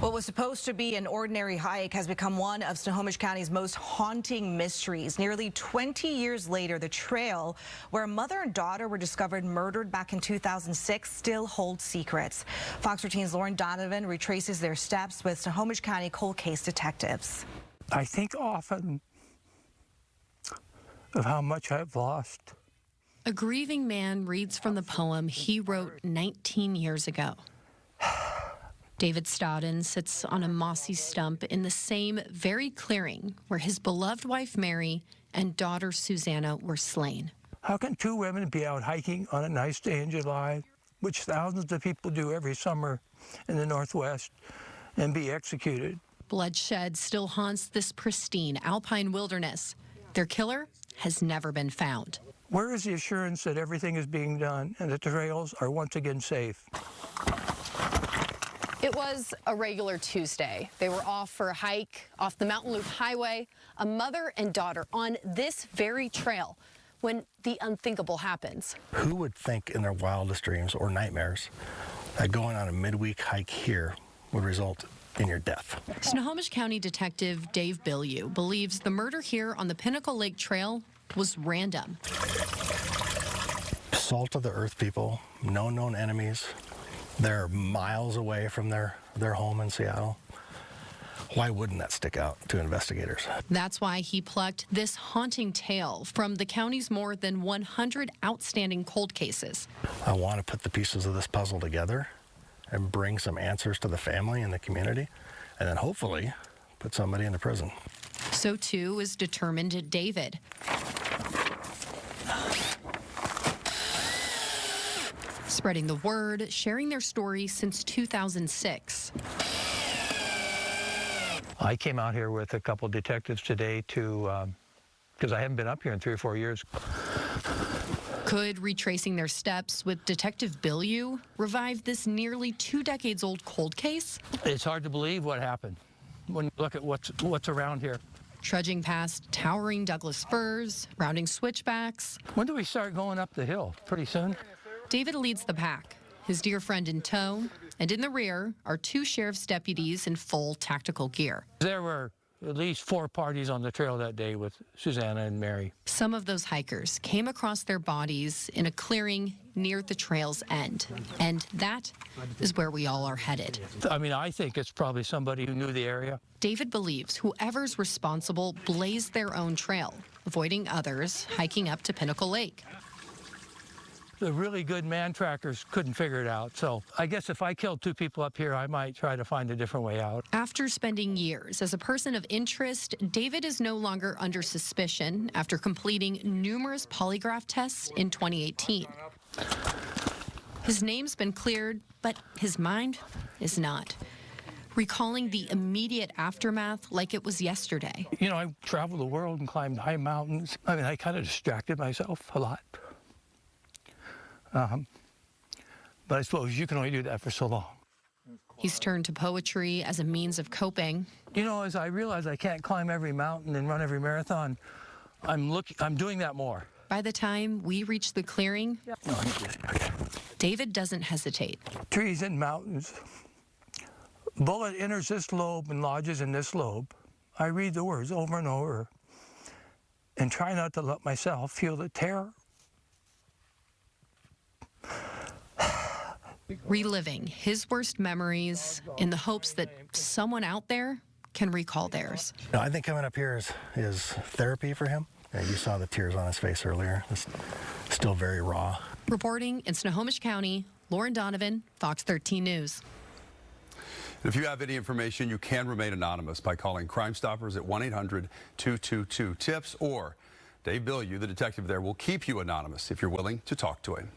What was supposed to be an ordinary hike has become one of Snohomish County's most haunting mysteries. Nearly 20 years later, the trail where a mother and daughter were discovered murdered back in 2006 still holds secrets. Fox 13's Lauren Donovan retraces their steps with Snohomish County cold case detectives. I think often of how much I've lost. A grieving man reads from the poem he wrote 19 years ago. David Stodden sits on a mossy stump in the same very clearing where his beloved wife Mary and daughter Susannah were slain. How can two women be out hiking on a nice day in July, which thousands of people do every summer in the Northwest, and be executed? Bloodshed still haunts this pristine alpine wilderness. Their killer has never been found. Where is the assurance that everything is being done and that the trails are once again safe? It was a regular Tuesday. They were off for a hike off the Mountain Loop Highway, a mother and daughter on this very trail, when the unthinkable happens. Who would think in their wildest dreams or nightmares that going on a midweek hike here would result in your death? Snohomish County Detective Dave Bilyeu believes the murder here on the Pinnacle Lake Trail was random. Salt of the earth people, no known enemies. They're miles away from their home in Seattle. Why wouldn't that stick out to investigators? That's why he plucked this haunting tale from the county's more than 100 outstanding cold cases. I want to put the pieces of this puzzle together and bring some answers to the family and the community, and then hopefully put somebody into prison. So too is determined David. Spreading the word, sharing their story since 2006. I came out here with a couple detectives today to, because I haven't been up here in 3 or 4 years. Could retracing their steps with Detective Bilyeu revive this nearly 2 decades old cold case? It's hard to believe what happened when you look at what's around here. Trudging past towering Douglas firs, rounding switchbacks. When do we start going up the hill? Pretty soon? David leads the pack, his dear friend in tow, and in the rear are 2 sheriff's deputies in full tactical gear. There were at least 4 parties on the trail that day with Susannah and Mary. Some of those hikers came across their bodies in a clearing near the trail's end, and that is where we all are headed. I mean, I think it's probably somebody who knew the area. David believes whoever's responsible blazed their own trail, avoiding others hiking up to Pinnacle Lake. The really good man trackers couldn't figure it out, so I guess if I killed 2 people up here, I might try to find a different way out. After spending years as a person of interest, David is no longer under suspicion after completing numerous polygraph tests in 2018. His name's been cleared, but his mind is not. Recalling the immediate aftermath like it was yesterday. You know, I traveled the world and climbed high mountains. I mean, I kind of distracted myself a lot. But I suppose you can only do that for so long. He's turned to poetry as a means of coping. You know, as I realize I can't climb every mountain and run every marathon, I'm doing that more. By the time we reach the clearing, No, David doesn't hesitate. trees and mountains. Bullet enters this lobe and lodges in this lobe. I read the words over and over and try not to let myself feel the terror. Reliving his worst memories in the hopes that someone out there can recall theirs. No, I think coming up here is therapy for him. You saw the tears on his face earlier. It's still very raw. Reporting in Snohomish County, Lauren Donovan, Fox 13 News. If you have any information, you can remain anonymous by calling Crime Stoppers at 1-800-222-TIPS, or Dave Bilyeu, the detective there, will keep you anonymous if you're willing to talk to him.